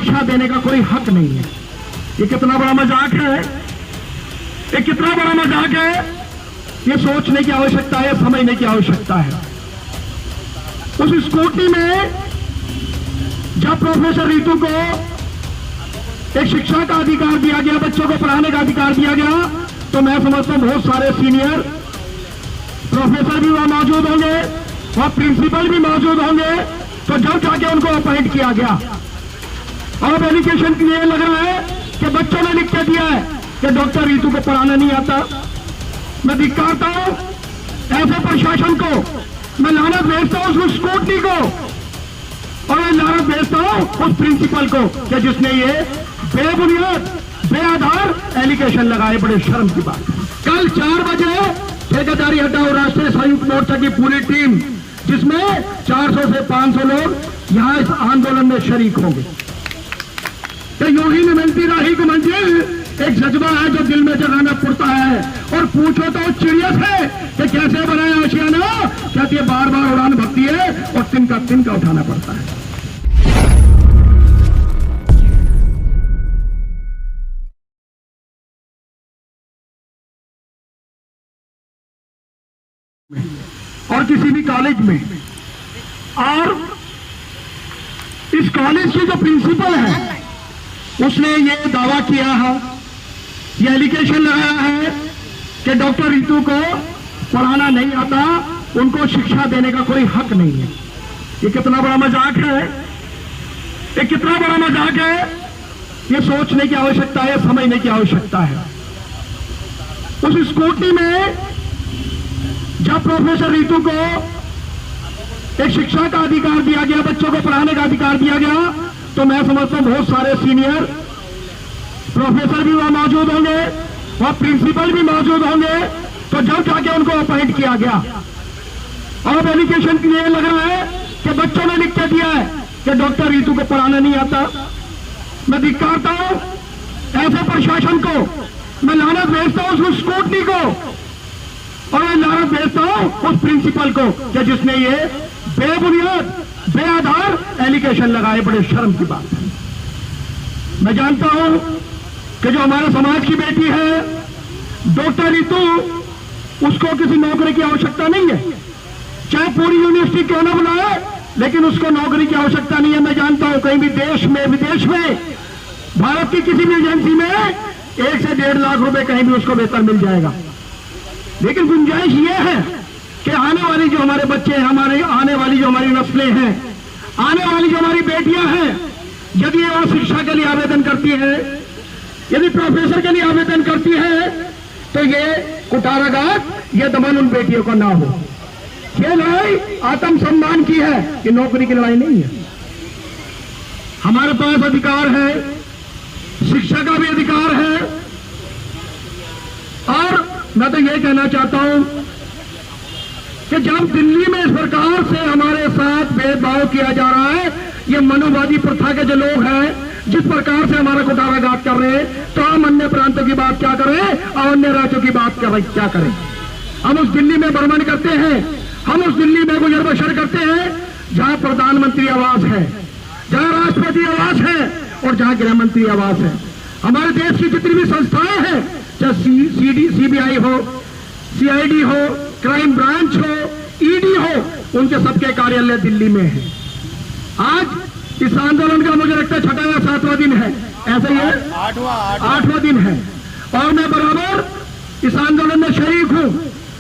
शिक्षा देने का कोई हक नहीं है। ये कितना बड़ा मजाक है, ये कितना बड़ा मजाक है। ये सोचने की आवश्यकता है, समझने की आवश्यकता है। उस स्कूटी में जब प्रोफेसर रितु को एक शिक्षा का अधिकार दिया गया, बच्चों को पढ़ाने का अधिकार दिया गया, तो मैं समझता हूं बहुत सारे सीनियर प्रोफेसर भी वहां मौजूद होंगे, वहां प्रिंसिपल भी मौजूद होंगे। तो जब जाके उनको अपॉइंट किया गया, अब एलिगेशन ये लग रहा है कि बच्चों ने लिख के दिया है कि डॉक्टर रितु को पढ़ाना नहीं आता। मैं धिक्कारता हूं ऐसे प्रशासन को, मैं लानत भेजता हूं उस स्कूटी को, और मैं लानत भेजता हूं उस प्रिंसिपल को कि जिसने ये बेबुनियाद बेआधार एलिगेशन लगाए। बड़े शर्म की बात। कल 4 बजे ठेकेदारी हटाओ राष्ट्रीय संयुक्त मोर्चा की पूरी टीम, जिसमें 400 से 500 लोग यहां इस आंदोलन में शरीक होंगे। तो यूं ही नहीं मिलती राही को मंजिल, एक जज्बा है जो दिल में जगाना पड़ता है। और पूछो तो चिड़िया से कि कैसे बनाया आशियाना, कहती है बार बार उड़ान भरती है और तिनका उठाना पड़ता है। और किसी भी कॉलेज में, और इस कॉलेज की जो प्रिंसिपल है उसने ये दावा किया है, ये एलिगेशन लगाया है कि डॉक्टर रितु को पढ़ाना नहीं आता, उनको शिक्षा देने का कोई हक नहीं है। ये कितना बड़ा मजाक है, ये कितना बड़ा मजाक है। ये सोचने की आवश्यकता है, समझने की आवश्यकता है। उस स्कूटी में जब प्रोफेसर रितु को एक शिक्षा का अधिकार दिया गया, बच्चों को पढ़ाने का अधिकार दिया गया, तो मैं समझता हूं बहुत सारे सीनियर प्रोफेसर भी वहां मौजूद होंगे, वहां प्रिंसिपल भी मौजूद होंगे। तो जब जाके उनको अपॉइंट किया गया, अब एलिगेशन ये लग रहा है कि बच्चों ने लिख के दिया है कि डॉक्टर रितु को पढ़ाना नहीं आता। मैं धिक्कारता हूं ऐसे प्रशासन को, मैं लानत भेजता हूं उस स्कूटी को, और मैं लानत भेजता हूं उस प्रिंसिपल को कि जिसने ये बेबुनियाद बेआधार एलिगेशन लगाए। बड़े शर्म की बात है। मैं जानता हूं कि जो हमारे समाज की बेटी है डॉक्टर रितु, उसको किसी नौकरी की आवश्यकता नहीं है, चाहे पूरी यूनिवर्सिटी क्यों ना बुलाए, लेकिन उसको नौकरी की आवश्यकता नहीं है। मैं जानता हूं कहीं भी देश में विदेश में, भारत की किसी भी एजेंसी में 1 से 1.5 लाख रुपए कहीं भी उसको वेतन मिल जाएगा। लेकिन गुंजाइश ये है कि आने वाली जो हमारे बच्चे हैं, हमारे आने वाली जो हमारी नस्लें हैं, आने वाली जो हमारी बेटियां हैं, यदि वो शिक्षा के लिए आवेदन करती है, यदि प्रोफेसर के लिए आवेदन करती है, तो ये कुटाराघात, ये दमन उन बेटियों को ना हो। ये लड़ाई आत्मसम्मान की है, ये नौकरी की लड़ाई नहीं है। हमारे पास अधिकार है, शिक्षा का भी अधिकार है। और मैं तो ये कहना चाहता हूं कि जब दिल्ली में इस प्रकार से हमारे साथ भेदभाव किया जा रहा है, ये मनुवादी प्रथा के जो लोग हैं जिस प्रकार से हमारा कुटाराघात कर रहे हैं, तो हम अन्य प्रांतों की बात क्या करें और अन्य राज्यों की बात क्या करें। हम उस दिल्ली में भ्रमण करते हैं, हम उस दिल्ली में गुजर बसर करते हैं जहां प्रधानमंत्री आवास है, जहां राष्ट्रपति आवास है और जहां गृह मंत्री आवास है। हमारे देश की जितनी भी संस्थाएं हैं, चाहे सीबीआई हो, सीआईडी हो, क्राइम ब्रांच हो, ईडी हो, उनके सबके कार्यालय दिल्ली में है। आज इस आंदोलन का मुझे लगता है 6वां या 7वां दिन है, ऐसे ही 8वां दिन है, और मैं बराबर इस आंदोलन में शरीक हूं।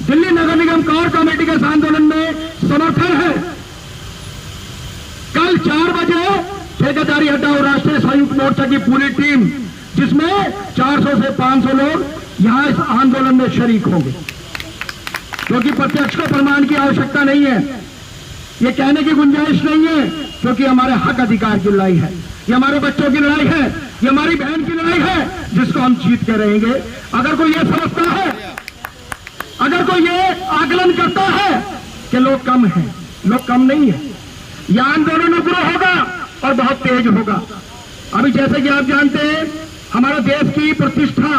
दिल्ली नगर निगम कोर कमेटी के इस आंदोलन में समर्थन है। कल 4 बजे ठेकेदारी हटाओ राष्ट्रीय संयुक्त मोर्चा की पूरी टीम, जिसमें 400 से 500 लोग यहां इस आंदोलन में शरीक होंगे। क्योंकि प्रत्यक्ष को प्रमाण की आवश्यकता नहीं है, ये कहने की गुंजाइश नहीं है, क्योंकि हमारे हक अधिकार की लड़ाई है, ये हमारे बच्चों की लड़ाई है, ये हमारी बहन की लड़ाई है, जिसको हम जीत के रहेंगे। अगर कोई ये समझता है, अगर कोई ये आकलन करता है कि लोग कम हैं, लोग कम नहीं है। यह आंदोलन उग्र होगा और बहुत तेज होगा। अभी जैसे कि आप जानते हैं, हमारे देश की प्रतिष्ठा,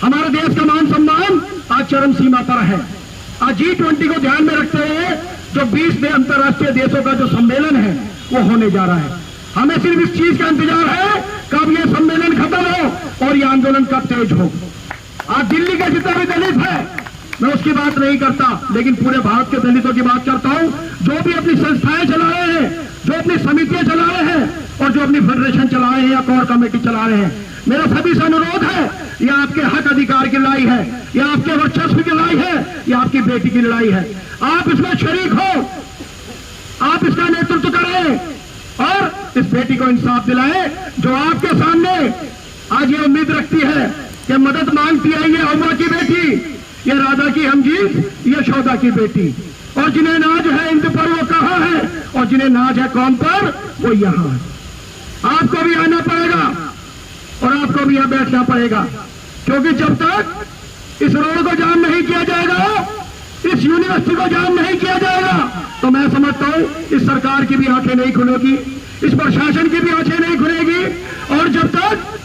हमारे देश का मान सम्मान आज चरम सीमा पर है। आज G20 को ध्यान में रखते हुए जो 20 अंतर्राष्ट्रीय देशों का जो सम्मेलन है वो होने जा रहा है। हमें सिर्फ इस चीज का इंतजार है कब ये सम्मेलन खत्म हो और ये आंदोलन कब तेज हो। आज दिल्ली के जितना भी दलित है, मैं उसकी बात नहीं करता, लेकिन पूरे भारत के दलितों की बात करता हूं, जो भी अपनी संस्थाएं चला रहे हैं, जो अपनी समितियां चला रहे हैं और जो अपनी फेडरेशन चला रहे हैं या कोर कमेटी चला रहे हैं, मेरा सभी से अनुरोध है, यह आपके हक अधिकार की लड़ाई है, यह आपके वर्चस्व की लड़ाई है, यह आपकी बेटी की लड़ाई है। आप इसमें शरीक हो, आप इसका नेतृत्व करें और इस बेटी को इंसाफ दिलाएं जो आपके सामने आज ये उम्मीद रखती है कि मदद मांगती है। ये हव्वा की बेटी, ये राधा की हमजीत, ये यशोदा की बेटी, और जिन्हें नाज है इंद पर वो कहाँ है, और जिन्हें नाज है कौम पर वो यहाँ है। आपको भी आना पड़ेगा और आपको भी यहां बैठना पड़ेगा, क्योंकि जब तक इस रोड को जाम नहीं किया जाएगा, इस यूनिवर्सिटी को जाम नहीं किया जाएगा, तो मैं समझता हूं इस सरकार की भी आंखें नहीं खुलेगी, इस प्रशासन की भी आंखें नहीं खुलेगी। और जब तक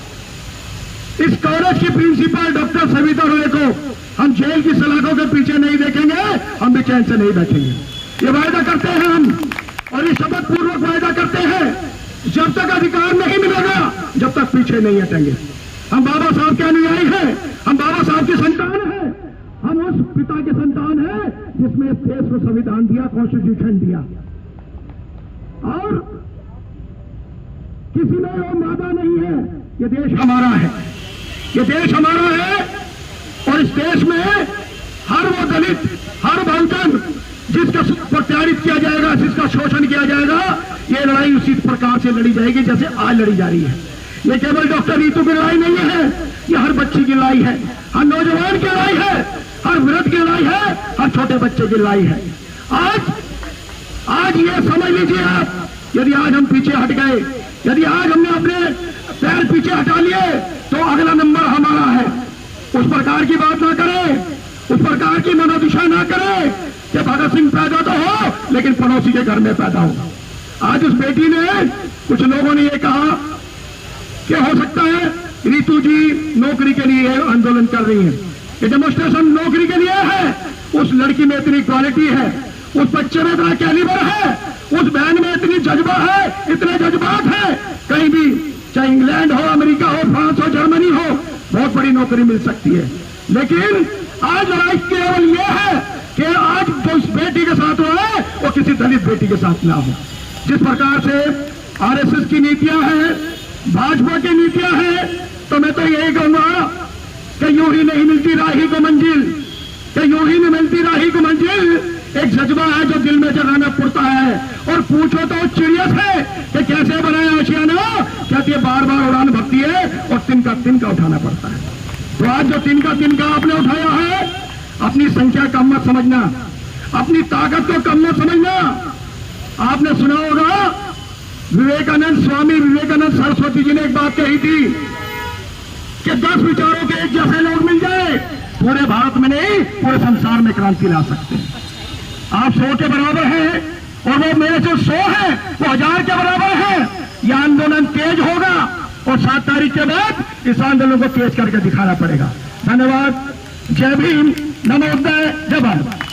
इस कॉलेज की प्रिंसिपल डॉक्टर सविता रोय को हम जेल की सलाखों के पीछे नहीं देखेंगे, हम भी चैन से नहीं बैठेंगे। ये वायदा करते हैं हम, और ये शपथ पूर्वक वायदा करते हैं, जब तक अधिकार नहीं मिलेगा जब तक पीछे नहीं हटेंगे। हम बाबा साहब के अनुयायी हैं, हम बाबा साहब की संतान हैं, हम उस पिता के संतान हैं जिसने इस देश को संविधान दिया, कॉन्स्टिट्यूशन दिया, और किसी में वो वादा नहीं है। ये देश हमारा है, ये देश हमारा है, और इस देश में हर वो दलित, हर बहुजन जिसका प्रत्यारित किया जाएगा, जिसका शोषण किया जाएगा, ये लड़ाई उसी प्रकार से लड़ी जाएगी जैसे आज लड़ी जा रही है। ये केवल डॉक्टर रीतू की लड़ाई नहीं है, ये हर बच्ची की लड़ाई है, हर नौजवान की लड़ाई है, हर वृद्ध की लड़ाई है, हर छोटे बच्चे की लड़ाई है। आज ये समझ लीजिए आप, यदि आज हम पीछे हट गए, यदि आज हमने अपने पैर पीछे हटा लिए, तो अगला नंबर हमारा है। उस प्रकार की बात ना करें, उस प्रकार की मनोदिशा ना करें कि भगत सिंह पैदा तो हो लेकिन पड़ोसी के घर में पैदा हो। आज उस बेटी ने, कुछ लोगों ने ये कहा कि हो सकता है रीतू जी नौकरी के लिए आंदोलन कर रही है, ये डेमोन्स्ट्रेशन नौकरी के लिए है। उस लड़की में इतनी क्वालिटी है, उस बच्चे में इतना कैलिबर है, उस बहन में इतनी जज्बा है, इतने जज्बात है, कहीं भी चाहे इंग्लैंड हो, अमेरिका हो, फ्रांस हो, जर्मनी हो, बहुत बड़ी नौकरी मिल सकती है। लेकिन आज लड़ाई केवल यह है कि आज जो इस बेटी के साथ हुआ है वो किसी दलित बेटी के साथ ना हो। जिस प्रकार से आरएसएस की नीतियां हैं, भाजपा की नीतियां हैं, तो मैं तो यही कहूंगा कि यूं ही नहीं मिलती राही को मंजिल, कि यूं ही नहीं मिलती राही को मंजिल। एक जज्बा है जो दिल में जगाना पड़ता है, और पूछो तो चिड़िया है कि कैसे बनाया आशियाना, कहती है बार बार उड़ान भरती है और तिनका उठाना पड़ता है। तो आज जो तिनका आपने उठाया है, अपनी संख्या कम मत समझना, अपनी ताकत को कम मत समझना। आपने सुना होगा स्वामी विवेकानंद सरस्वती जी ने एक बात कही थी कि 10 विचारों के एक जैसे लोग मिल जाए, पूरे भारत में नहीं पूरे संसार में क्रांति ला सकते हैं। आप 100 के बराबर हैं, और वो मेरे जो 100 है वो 1000 के बराबर है। यह आंदोलन तेज होगा, और 7 तारीख के बाद इस आंदोलन को तेज करके दिखाना पड़ेगा। धन्यवाद। जय भीम, नमो बुद्धाय, जय भारत।